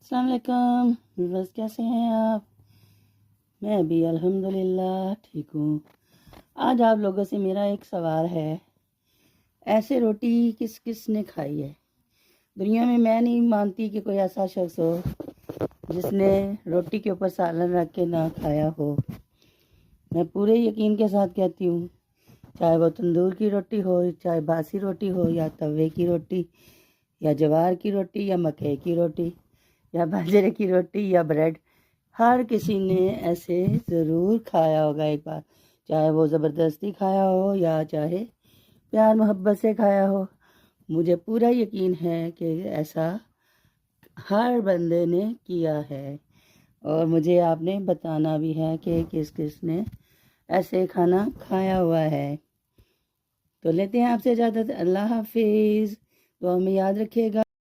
السلام علیکم بس کیسے ہیں آپ؟ میں بھی الحمدللہ ٹھیک ہوں۔ آج آپ لوگوں سے میرا ایک سوال ہے، ایسے روٹی کس کس نے کھائی ہے؟ دنیا میں نہیں مانتی کہ کوئی ایسا شخص ہو جس نے روٹی کے اوپر سالن رکھ کے نہ کھایا ہو۔ میں پورے یقین کے ساتھ کہتی ہوں، چاہے وہ تندور کی روٹی ہو، چاہے باسی روٹی ہو، یا توے کی روٹی، یا جوار کی روٹی، یا مکئی کی روٹی، یا باجرے کی روٹی، یا بریڈ، ہر کسی نے ایسے ضرور کھایا ہوگا ایک بار، چاہے وہ زبردستی کھایا ہو یا چاہے پیار محبت سے کھایا ہو۔ مجھے پورا یقین ہے کہ ایسا ہر بندے نے کیا ہے، اور مجھے آپ نے بتانا بھی ہے کہ کس کس نے ایسے کھانا کھایا ہوا ہے۔ تو لیتے ہیں آپ سے اجازت، اللہ حافظ، تو ہمیں یاد رکھیے گا۔